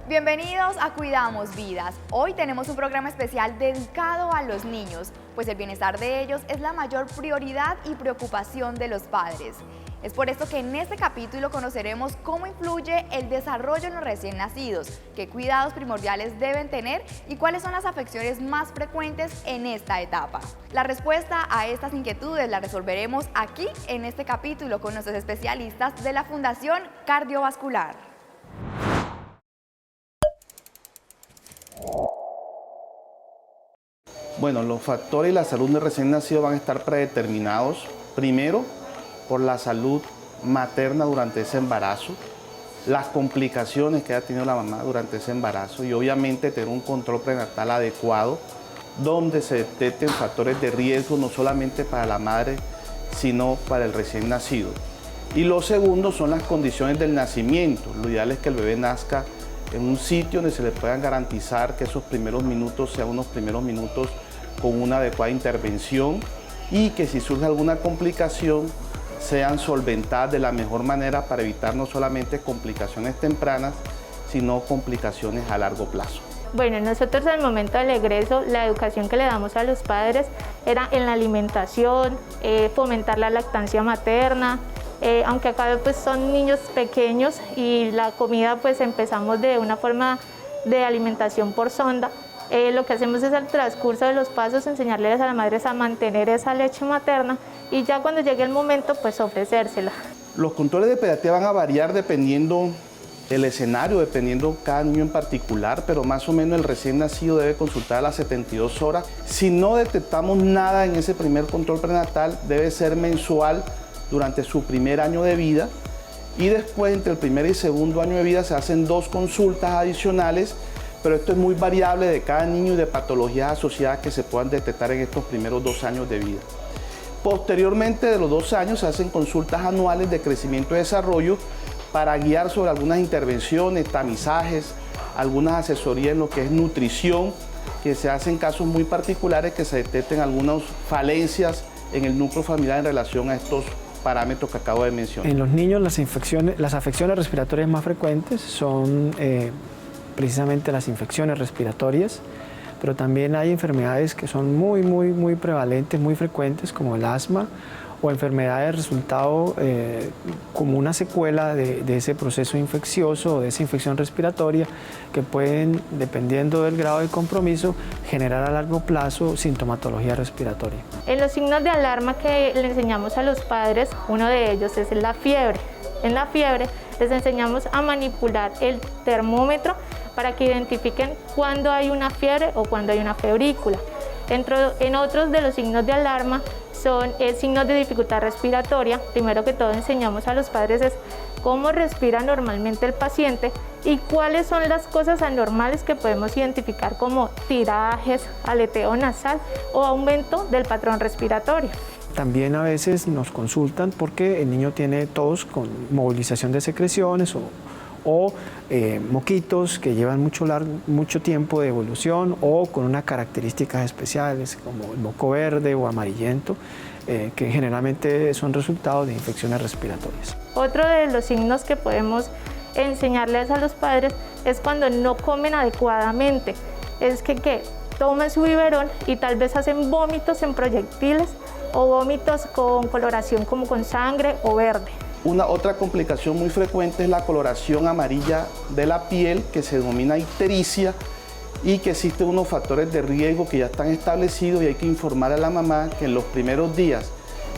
Bienvenidos a Cuidamos Vidas. Hoy tenemos un programa especial dedicado a los niños, pues el bienestar de ellos es la mayor prioridad y preocupación de los padres. Es por esto que en este capítulo conoceremos cómo influye el desarrollo en los recién nacidos, qué cuidados primordiales deben tener y cuáles son las afecciones más frecuentes en esta etapa. La respuesta a estas inquietudes la resolveremos aquí en este capítulo con nuestros especialistas de la Fundación Cardiovascular. Bueno, los factores y la salud del recién nacido van a estar predeterminados, primero, por la salud materna durante ese embarazo, las complicaciones que haya tenido la mamá durante ese embarazo y obviamente tener un control prenatal adecuado donde se detecten factores de riesgo no solamente para la madre, sino para el recién nacido. Y lo segundo son las condiciones del nacimiento. Lo ideal es que el bebé nazca en un sitio donde se le puedan garantizar que esos primeros minutos sean unos primeros minutos con una adecuada intervención y que si surge alguna complicación sean solventadas de la mejor manera para evitar no solamente complicaciones tempranas, sino complicaciones a largo plazo. Bueno, nosotros al momento del egreso, la educación que le damos a los padres era en la alimentación, fomentar la lactancia materna, aunque acá pues son niños pequeños y la comida pues empezamos de una forma de alimentación por sonda. Lo que hacemos es al transcurso de los pasos enseñarles a las madres a mantener esa leche materna y ya cuando llegue el momento pues ofrecérsela. Los controles de pediatría van a variar dependiendo del escenario, dependiendo cada niño en particular, pero más o menos el recién nacido debe consultar a las 72 horas. Si no detectamos nada en ese primer control prenatal, debe ser mensual durante su primer año de vida y después entre el primer y segundo año de vida se hacen 2 consultas adicionales, pero esto es muy variable de cada niño y de patologías asociadas que se puedan detectar en estos primeros 2 años de vida. Posteriormente de los 2 años se hacen consultas anuales de crecimiento y desarrollo para guiar sobre algunas intervenciones, tamizajes, algunas asesorías en lo que es nutrición, que se hacen casos muy particulares que se detecten algunas falencias en el núcleo familiar en relación a estos parámetros que acabo de mencionar. En los niños las afecciones respiratorias más frecuentes son precisamente las infecciones respiratorias, pero también hay enfermedades que son muy prevalentes, muy frecuentes, como el asma o enfermedades resultado como una secuela de ese proceso infeccioso o de esa infección respiratoria que pueden, dependiendo del grado de compromiso, generar a largo plazo sintomatología respiratoria. En los signos de alarma que le enseñamos a los padres, uno de ellos es la fiebre. En la fiebre les enseñamos a manipular el termómetro para que identifiquen cuándo hay una fiebre o cuándo hay una febrícula. En otros de los signos de alarma son signos de dificultad respiratoria. Primero que todo enseñamos a los padres es cómo respira normalmente el paciente y cuáles son las cosas anormales que podemos identificar como tirajes, aleteo nasal o aumento del patrón respiratorio. También a veces nos consultan porque el niño tiene tos con movilización de secreciones o moquitos que llevan mucho tiempo de evolución o con unas características especiales como el moco verde o amarillento, que generalmente son resultados de infecciones respiratorias. Otro de los signos que podemos enseñarles a los padres es cuando no comen adecuadamente, es que toman su biberón y tal vez hacen vómitos en proyectiles o vómitos con coloración como con sangre o verde. Otra complicación muy frecuente es la coloración amarilla de la piel, que se denomina ictericia, y que existen unos factores de riesgo que ya están establecidos y hay que informar a la mamá que en los primeros días,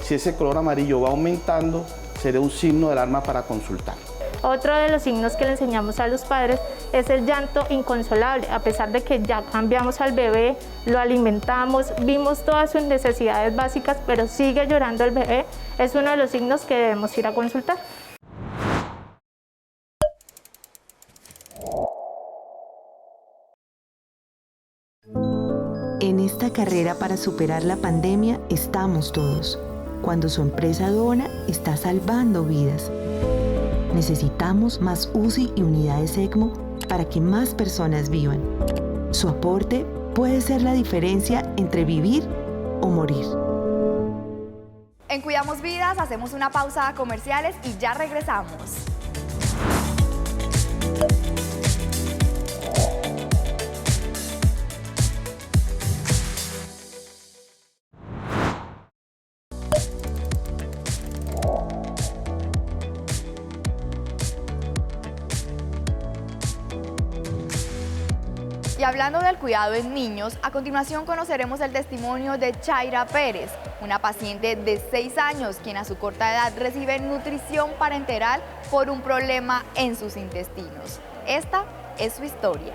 si ese color amarillo va aumentando, será un signo de alarma para consultar. Otro de los signos que le enseñamos a los padres es el llanto inconsolable. A pesar de que ya cambiamos al bebé, lo alimentamos, vimos todas sus necesidades básicas, pero sigue llorando el bebé, es uno de los signos que debemos ir a consultar. En esta carrera para superar la pandemia estamos todos. Cuando su empresa dona, está salvando vidas. Necesitamos más UCI y unidades ECMO para que más personas vivan. Su aporte puede ser la diferencia entre vivir o morir. En Cuidamos Vidas hacemos una pausa a comerciales y ya regresamos. Y hablando del cuidado en niños, a continuación conoceremos el testimonio de Chaira Pérez, una paciente de 6 años, quien a su corta edad recibe nutrición parenteral por un problema en sus intestinos. Esta es su historia.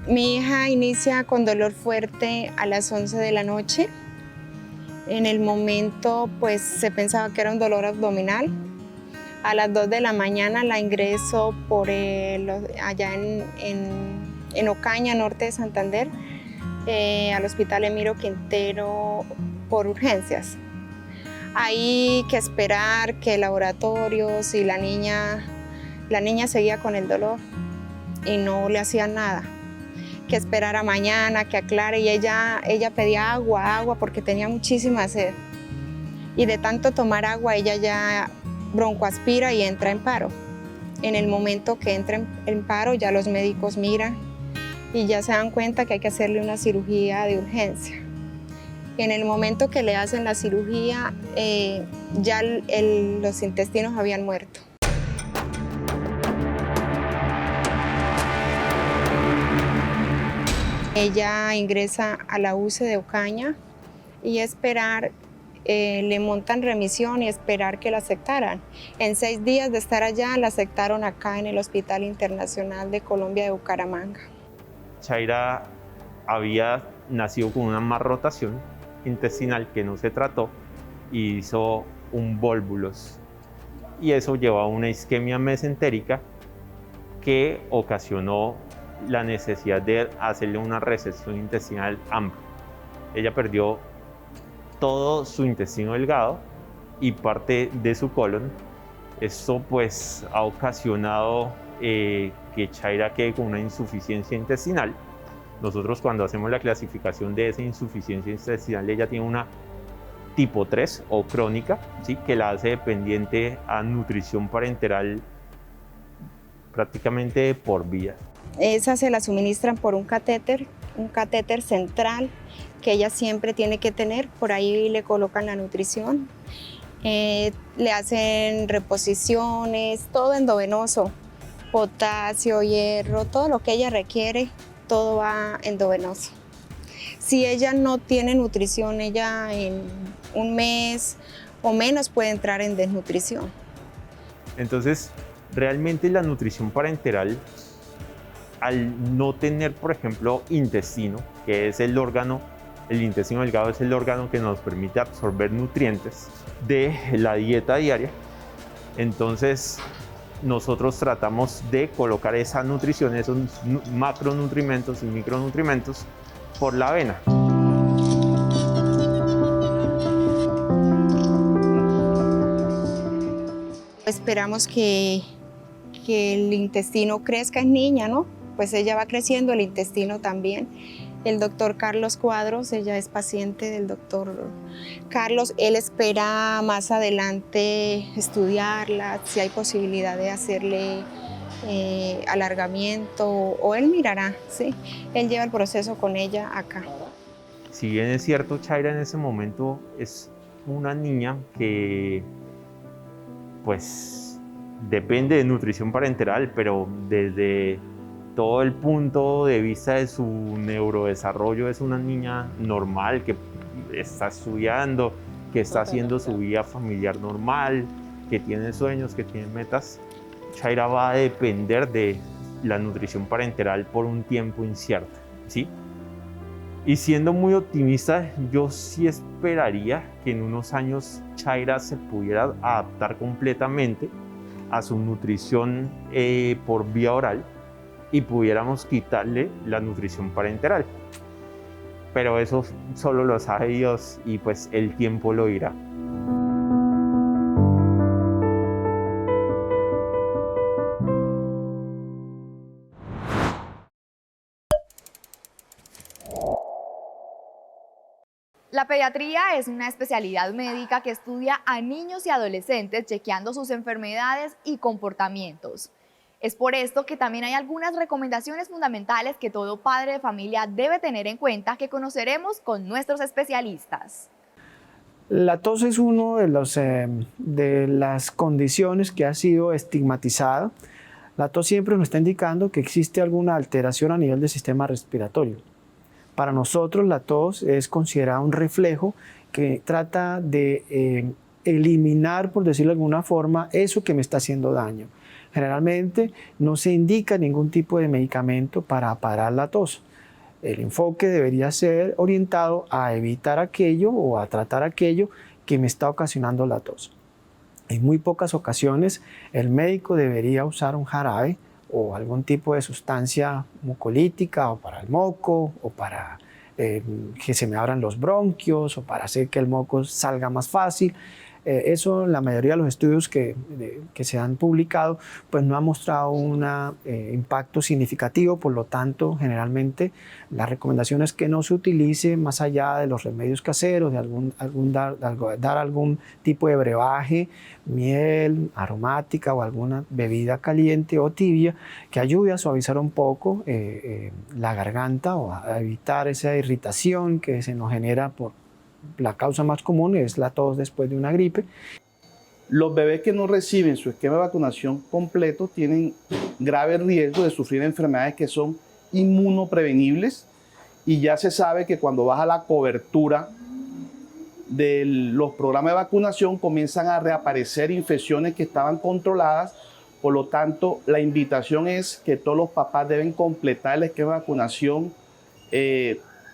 Mi hija inicia con dolor fuerte a las 11 de la noche. En el momento pues se pensaba que era un dolor abdominal. A las 2 de la mañana la ingreso allá en Ocaña, norte de Santander, al Hospital Emiro Quintero por urgencias. Ahí que esperar, que laboratorios y la niña seguía con el dolor y no le hacían nada. Que esperara mañana, que aclare, y ella pedía agua porque tenía muchísima sed. Y de tanto tomar agua ella ya broncoaspira y entra en paro. En el momento que entra en paro ya los médicos miran y ya se dan cuenta que hay que hacerle una cirugía de urgencia. En el momento que le hacen la cirugía ya los intestinos habían muerto. Ella ingresa a la UCE de Ocaña y esperar, le montan remisión y esperar que la aceptaran. En 6 días de estar allá, la aceptaron acá en el Hospital Internacional de Colombia de Bucaramanga. Chaira había nacido con una malrotación intestinal que no se trató y hizo un volvulus. Y eso llevó a una isquemia mesentérica que ocasionó la necesidad de hacerle una resección intestinal amplia. Ella perdió todo su intestino delgado y parte de su colon. Esto pues ha ocasionado que Chaira quede con una insuficiencia intestinal. Nosotros cuando hacemos la clasificación de esa insuficiencia intestinal, ella tiene una tipo 3 o crónica, ¿sí? Que la hace dependiente a nutrición parenteral prácticamente por vida. Esa se la suministran por un catéter central que ella siempre tiene que tener. Por ahí le colocan la nutrición, le hacen reposiciones, todo endovenoso, potasio, hierro, todo lo que ella requiere, todo va endovenoso. Si ella no tiene nutrición, ella en un mes o menos puede entrar en desnutrición. Entonces, realmente la nutrición parenteral, al no tener, por ejemplo, intestino, que es el intestino delgado es el órgano que nos permite absorber nutrientes de la dieta diaria, entonces nosotros tratamos de colocar esa nutrición, esos macronutrimentos y micronutrimentos por la avena. Esperamos que el intestino crezca, es niña, ¿no? Pues ella va creciendo, el intestino también. El doctor Carlos Cuadros, ella es paciente del doctor Carlos, él espera más adelante estudiarla, si hay posibilidad de hacerle alargamiento, o él mirará, ¿sí? Él lleva el proceso con ella acá. Si bien es cierto, Chaira en ese momento es una niña que pues depende de nutrición parenteral, pero desde todo el punto de vista de su neurodesarrollo es una niña normal que está estudiando, que está haciendo su vida familiar normal, que tiene sueños, que tiene metas. Chaira va a depender de la nutrición parenteral por un tiempo incierto, ¿sí? Y siendo muy optimista, yo sí esperaría que en unos años Chaira se pudiera adaptar completamente a su nutrición por vía oral y pudiéramos quitarle la nutrición parenteral. Pero eso solo lo sabe Dios y pues el tiempo lo dirá. La pediatría es una especialidad médica que estudia a niños y adolescentes chequeando sus enfermedades y comportamientos. Es por esto que también hay algunas recomendaciones fundamentales que todo padre de familia debe tener en cuenta que conoceremos con nuestros especialistas. La tos es uno de las condiciones que ha sido estigmatizada. La tos siempre nos está indicando que existe alguna alteración a nivel del sistema respiratorio. Para nosotros la tos es considerada un reflejo que trata de eliminar, por decirlo de alguna forma, eso que me está haciendo daño. Generalmente no se indica ningún tipo de medicamento para parar la tos. El enfoque debería ser orientado a evitar aquello o a tratar aquello que me está ocasionando la tos. En muy pocas ocasiones el médico debería usar un jarabe o algún tipo de sustancia mucolítica o para el moco o para que se me abran los bronquios o para hacer que el moco salga más fácil. Eso, la mayoría de los estudios que se han publicado, pues no ha mostrado un impacto significativo, por lo tanto, generalmente la recomendación es que no se utilice más allá de los remedios caseros, de dar algún tipo de brebaje, miel aromática o alguna bebida caliente o tibia que ayude a suavizar un poco la garganta o a evitar esa irritación que se nos genera por la causa más común es la tos después de una gripe. Los bebés que no reciben su esquema de vacunación completo tienen grave riesgo de sufrir enfermedades que son inmunoprevenibles y ya se sabe que cuando baja la cobertura de los programas de vacunación comienzan a reaparecer infecciones que estaban controladas. Por lo tanto, la invitación es que todos los papás deben completar el esquema de vacunación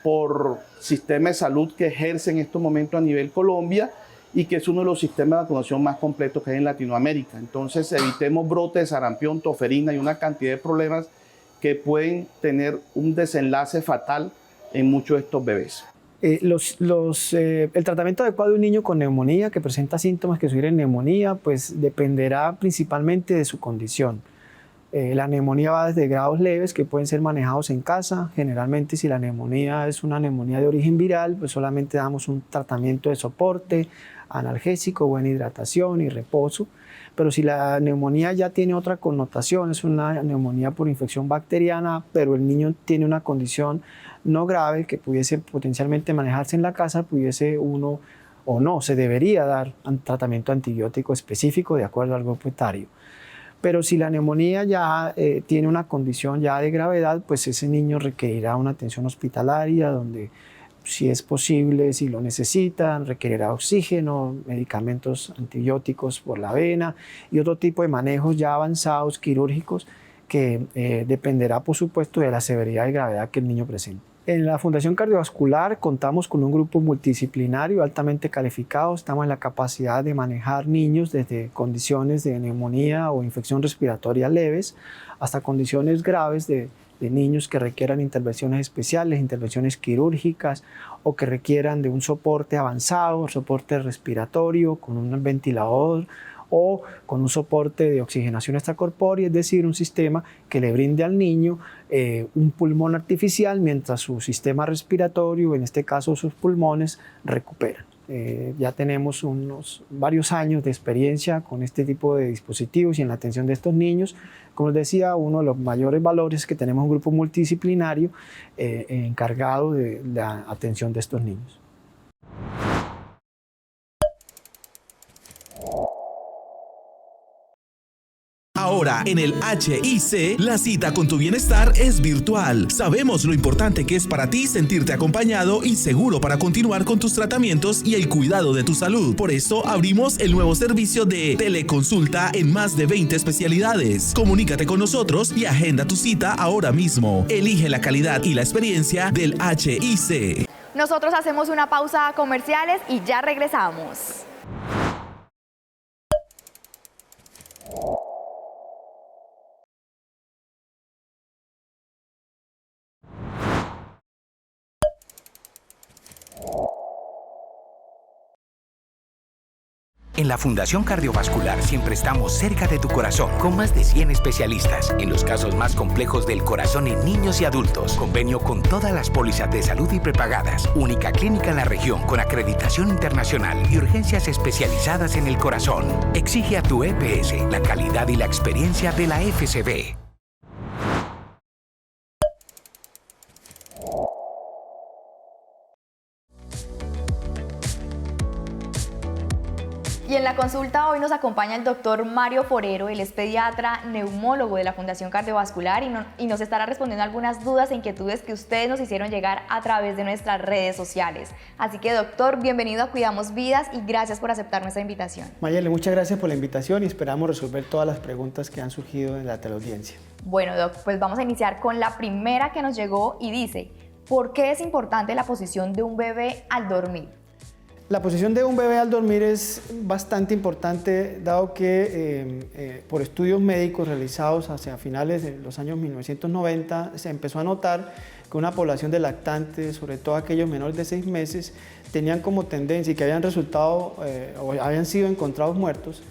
por sistema de salud que ejerce en estos momentos a nivel Colombia y que es uno de los sistemas de vacunación más completos que hay en Latinoamérica. Entonces evitemos brotes de sarampión, toferina y una cantidad de problemas que pueden tener un desenlace fatal en muchos de estos bebés. El tratamiento adecuado de un niño con neumonía que presenta síntomas que sugieren neumonía pues dependerá principalmente de su condición. La neumonía va desde grados leves que pueden ser manejados en casa. Generalmente si la neumonía es una neumonía de origen viral, pues solamente damos un tratamiento de soporte, analgésico, buena hidratación y reposo. Pero si la neumonía ya tiene otra connotación, es una neumonía por infección bacteriana, pero el niño tiene una condición no grave que pudiese potencialmente manejarse en la casa, pudiese uno o no, se debería dar un tratamiento antibiótico específico de acuerdo al grupo etario. Pero si la neumonía ya tiene una condición ya de gravedad, pues ese niño requerirá una atención hospitalaria donde, si es posible, si lo necesitan, requerirá oxígeno, medicamentos antibióticos por la vena y otro tipo de manejos ya avanzados, quirúrgicos, que dependerá, por supuesto, de la severidad y gravedad que el niño presente. En la Fundación Cardiovascular contamos con un grupo multidisciplinario altamente calificado. Estamos en la capacidad de manejar niños desde condiciones de neumonía o infección respiratoria leves hasta condiciones graves de niños que requieran intervenciones especiales, intervenciones quirúrgicas o que requieran de un soporte avanzado, soporte respiratorio con un ventilador o con un soporte de oxigenación extracorpórea, es decir, un sistema que le brinde al niño un pulmón artificial mientras su sistema respiratorio, en este caso sus pulmones, recuperan. Ya tenemos varios años de experiencia con este tipo de dispositivos y en la atención de estos niños. Como les decía, uno de los mayores valores es que tenemos un grupo multidisciplinario encargado de la atención de estos niños. Ahora, en el HIC, la cita con tu bienestar es virtual. Sabemos lo importante que es para ti sentirte acompañado y seguro para continuar con tus tratamientos y el cuidado de tu salud. Por eso, abrimos el nuevo servicio de teleconsulta en más de 20 especialidades. Comunícate con nosotros y agenda tu cita ahora mismo. Elige la calidad y la experiencia del HIC. Nosotros hacemos una pausa a comerciales y ya regresamos. En En la Fundación Cardiovascular siempre estamos cerca de tu corazón, con más de 100 especialistas en los casos más complejos del corazón en niños y adultos. Convenio con todas las pólizas de salud y prepagadas. Única clínica en la región con acreditación internacional y urgencias especializadas en el corazón. Exige a tu EPS la calidad y la experiencia de la FCB. Y en la consulta hoy nos acompaña el doctor Mario Forero, él es pediatra neumólogo de la Fundación Cardiovascular y nos estará respondiendo algunas dudas e inquietudes que ustedes nos hicieron llegar a través de nuestras redes sociales. Así que doctor, bienvenido a Cuidamos Vidas y gracias por aceptar nuestra invitación. Mayele, muchas gracias por la invitación y esperamos resolver todas las preguntas que han surgido en la teleaudiencia. Bueno, doc, pues vamos a iniciar con la primera que nos llegó y dice, ¿por qué es importante la posición de un bebé al dormir? La posición de un bebé al dormir es bastante importante, dado que por estudios médicos realizados hacia finales de los años 1990 se empezó a notar que una población de lactantes, sobre todo aquellos menores de 6 meses, tenían como tendencia, y que habían resultado o habían sido encontrados muertos,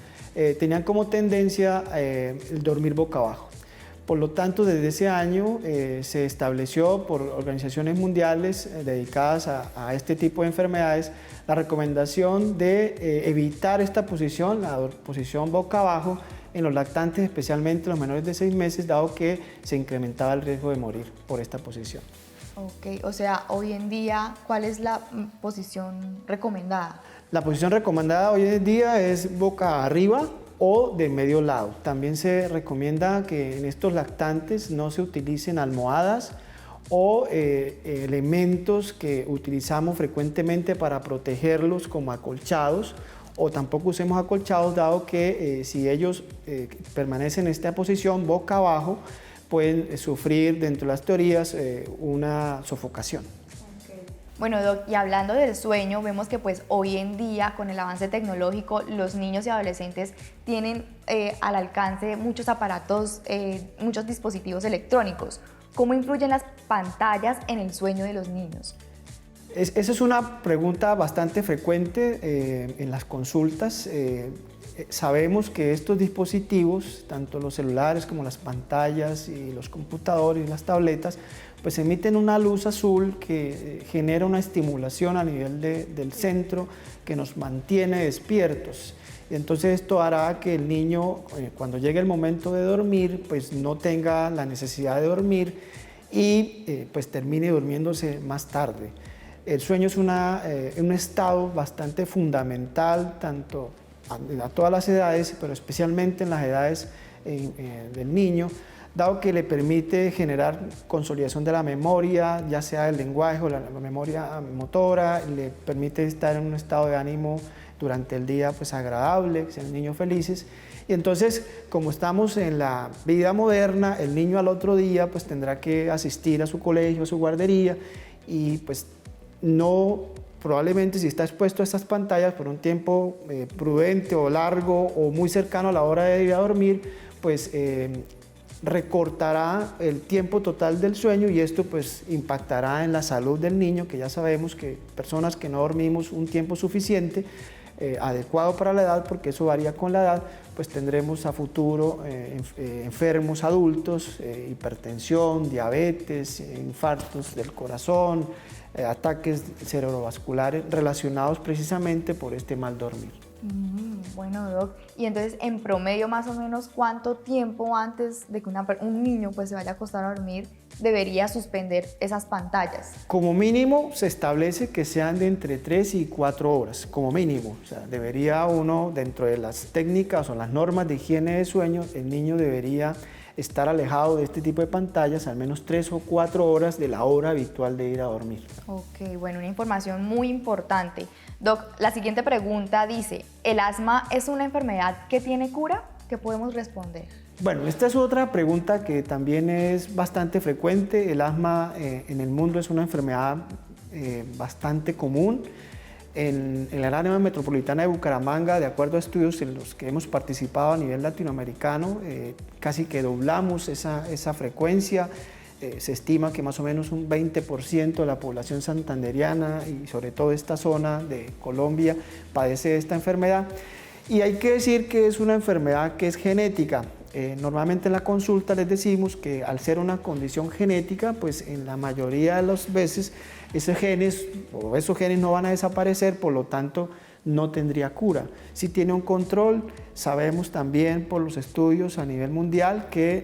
tenían como tendencia el dormir boca abajo. Por lo tanto, desde ese año se estableció por organizaciones mundiales dedicadas a este tipo de enfermedades la recomendación de evitar esta posición, la posición boca abajo, en los lactantes, especialmente los menores de 6 meses, dado que se incrementaba el riesgo de morir por esta posición. Ok, o sea, hoy en día, ¿cuál es la posición recomendada? La posición recomendada hoy en día es boca arriba o de medio lado. También se recomienda que en estos lactantes no se utilicen almohadas o elementos que utilizamos frecuentemente para protegerlos como acolchados, o tampoco usemos acolchados, dado que si ellos permanecen en esta posición boca abajo pueden sufrir, dentro de las teorías, una sofocación. Bueno, doc, y hablando del sueño, vemos que pues hoy en día con el avance tecnológico los niños y adolescentes tienen al alcance muchos aparatos, muchos dispositivos electrónicos. ¿Cómo influyen las pantallas en el sueño de los niños? Esa es una pregunta bastante frecuente en las consultas. Sabemos que estos dispositivos, tanto los celulares como las pantallas y los computadores y las tabletas, pues emiten una luz azul que genera una estimulación a nivel del centro que nos mantiene despiertos. Entonces esto hará que el niño, cuando llegue el momento de dormir, pues no tenga la necesidad de dormir y pues termine durmiéndose más tarde. El sueño es un estado bastante fundamental, tanto a todas las edades, pero especialmente en las edades del niño, dado que le permite generar consolidación de la memoria, ya sea del lenguaje o la memoria motora, le permite estar en un estado de ánimo durante el día pues agradable, que sean niños felices. Y entonces, como estamos en la vida moderna, el niño al otro día pues tendrá que asistir a su colegio, a su guardería, y pues no, probablemente si está expuesto a estas pantallas por un tiempo prudente o largo o muy cercano a la hora de ir a dormir, pues recortará el tiempo total del sueño y esto pues impactará en la salud del niño, que ya sabemos que personas que no dormimos un tiempo suficiente, adecuado para la edad, porque eso varía con la edad, pues tendremos a futuro enfermos adultos, hipertensión, diabetes, infartos del corazón, ataques cerebrovasculares relacionados precisamente por este mal dormir. Bueno, doc, y entonces en promedio más o menos ¿cuánto tiempo antes de que un niño pues se vaya a acostar a dormir debería suspender esas pantallas? Como mínimo se establece que sean de entre 3 y 4 horas, como mínimo. O sea, debería uno, dentro de las técnicas o las normas de higiene de sueño, el niño debería estar alejado de este tipo de pantallas al menos 3 o 4 horas de la hora habitual de ir a dormir. Ok, bueno, una información muy importante. Doc, la siguiente pregunta dice, ¿el asma es una enfermedad que tiene cura? ¿Qué podemos responder? Bueno, esta es otra pregunta que también es bastante frecuente. El asma en el mundo es una enfermedad bastante común. En el área metropolitana de Bucaramanga, de acuerdo a estudios en los que hemos participado a nivel latinoamericano, casi que doblamos esa frecuencia. Se estima que más o menos un 20% de la población santanderiana y sobre todo esta zona de Colombia padece esta enfermedad. Y hay que decir que es una enfermedad que es genética. Normalmente en la consulta les decimos que al ser una condición genética, pues en la mayoría de las veces esos genes no van a desaparecer, por lo tanto no tendría cura. Si tiene un control, sabemos también por los estudios a nivel mundial que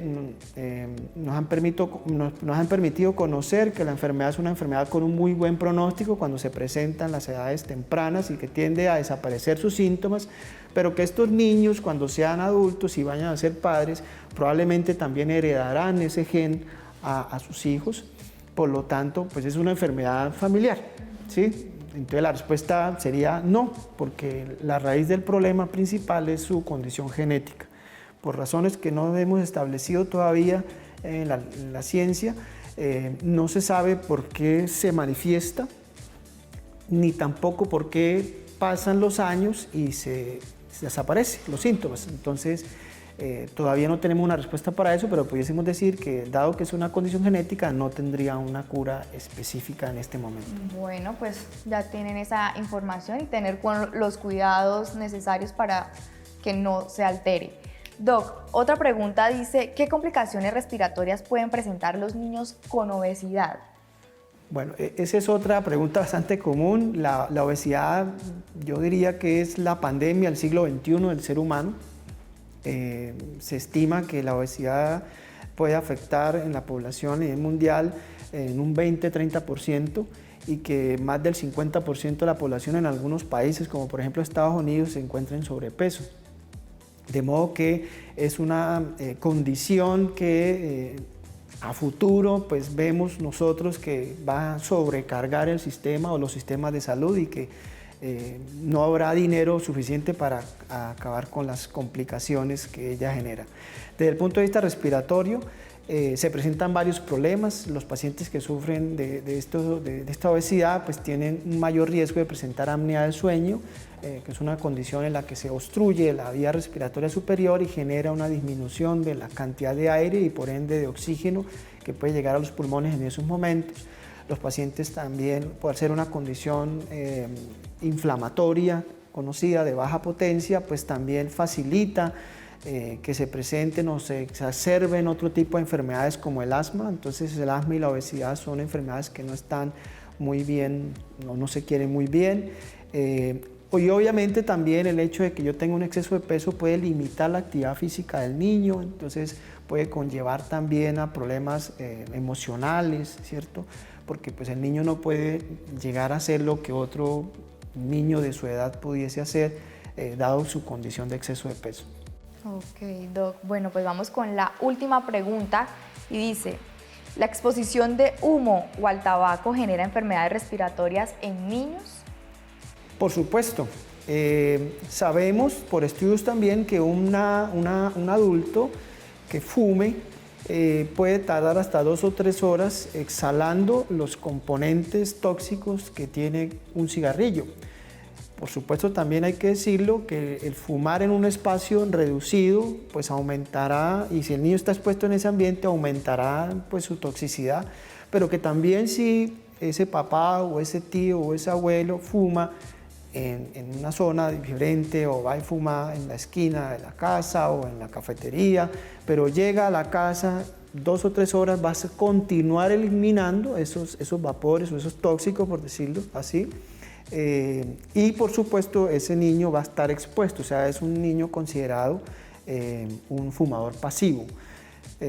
nos han permitido conocer que la enfermedad es una enfermedad con un muy buen pronóstico cuando se presenta en las edades tempranas y que tiende a desaparecer sus síntomas, pero que estos niños cuando sean adultos y vayan a ser padres probablemente también heredarán ese gen a sus hijos, por lo tanto pues es una enfermedad familiar, ¿sí? Entonces la respuesta sería no, porque la raíz del problema principal es su condición genética. Por razones que no hemos establecido todavía en la ciencia, no se sabe por qué se manifiesta, ni tampoco por qué pasan los años y se desaparecen los síntomas. Entonces, todavía no tenemos una respuesta para eso, pero pudiésemos decir que dado que es una condición genética, no tendría una cura específica en este momento. Bueno, pues ya tienen esa información y tener los cuidados necesarios para que no se altere. Doc, otra pregunta dice, ¿qué complicaciones respiratorias pueden presentar los niños con obesidad? Bueno, esa es otra pregunta bastante común. La obesidad, yo diría que es la pandemia del siglo XXI del ser humano. Se estima que la obesidad puede afectar en la población a nivel mundial en un 20-30% y que más del 50% de la población en algunos países, como por ejemplo Estados Unidos, se encuentra en sobrepeso. De modo que es una condición que a futuro pues vemos nosotros que va a sobrecargar el sistema o los sistemas de salud y que no habrá dinero suficiente para acabar con las complicaciones que ella genera. Desde el punto de vista respiratorio, se presentan varios problemas. Los pacientes que sufren de esta obesidad pues tienen un mayor riesgo de presentar apnea del sueño, que es una condición en la que se obstruye la vía respiratoria superior y genera una disminución de la cantidad de aire y por ende de oxígeno que puede llegar a los pulmones en esos momentos. Los pacientes también, por ser una condición inflamatoria conocida de baja potencia, pues también facilita que se presenten o se exacerben otro tipo de enfermedades como el asma. Entonces el asma y la obesidad son enfermedades que no están muy bien, no se quieren muy bien. Y obviamente también el hecho de que yo tenga un exceso de peso puede limitar la actividad física del niño, entonces puede conllevar también a problemas emocionales, ¿cierto? Porque pues el niño no puede llegar a hacer lo que otro niño de su edad pudiese hacer, dado su condición de exceso de peso. Ok, Doc. Bueno, pues vamos con la última pregunta y dice, ¿la exposición de humo o al tabaco genera enfermedades respiratorias en niños? Por supuesto. Sabemos por estudios también que un adulto que fume puede tardar hasta 2 o 3 horas exhalando los componentes tóxicos que tiene un cigarrillo. Por supuesto, también hay que decirlo que el fumar en un espacio reducido pues aumentará, y si el niño está expuesto en ese ambiente aumentará pues su toxicidad, pero que también si ese papá o ese tío o ese abuelo fuma en una zona diferente o va y fuma en la esquina de la casa o en la cafetería, pero llega a la casa 2 o 3 horas, vas a continuar eliminando esos vapores o esos tóxicos, por decirlo así, y por supuesto ese niño va a estar expuesto, o sea, es un niño considerado un fumador pasivo.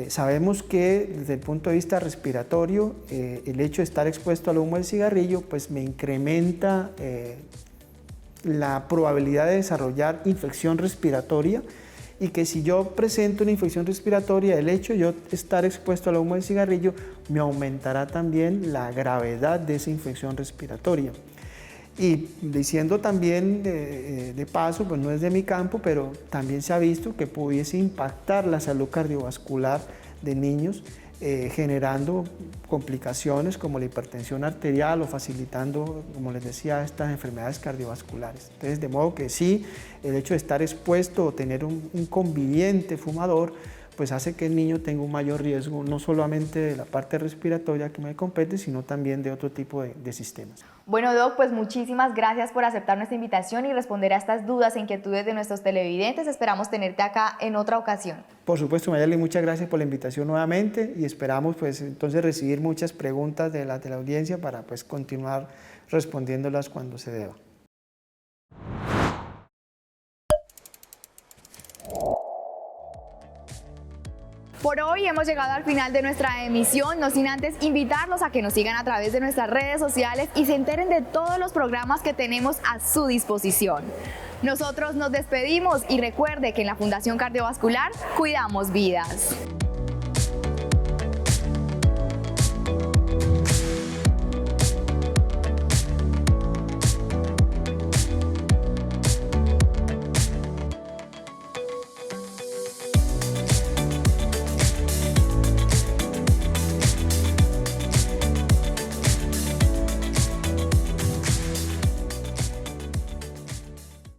Sabemos que desde el punto de vista respiratorio, el hecho de estar expuesto al humo del cigarrillo pues me incrementa la probabilidad de desarrollar infección respiratoria, y que si yo presento una infección respiratoria, el hecho de yo estar expuesto al humo del cigarrillo me aumentará también la gravedad de esa infección respiratoria. Y diciendo también de paso, pues no es de mi campo, pero también se ha visto que pudiese impactar la salud cardiovascular de niños, generando complicaciones como la hipertensión arterial o facilitando, como les decía, estas enfermedades cardiovasculares. Entonces, de modo que sí, el hecho de estar expuesto o tener un conviviente fumador pues hace que el niño tenga un mayor riesgo, no solamente de la parte respiratoria que me compete, sino también de otro tipo de sistemas. Bueno, Doc, pues muchísimas gracias por aceptar nuestra invitación y responder a estas dudas e inquietudes de nuestros televidentes. Esperamos tenerte acá en otra ocasión. Por supuesto, Mayerly, muchas gracias por la invitación nuevamente y esperamos pues entonces recibir muchas preguntas de la audiencia para pues continuar respondiéndolas cuando se deba. Por hoy hemos llegado al final de nuestra emisión, no sin antes invitarlos a que nos sigan a través de nuestras redes sociales y se enteren de todos los programas que tenemos a su disposición. Nosotros nos despedimos y recuerde que en la Fundación Cardiovascular cuidamos vidas.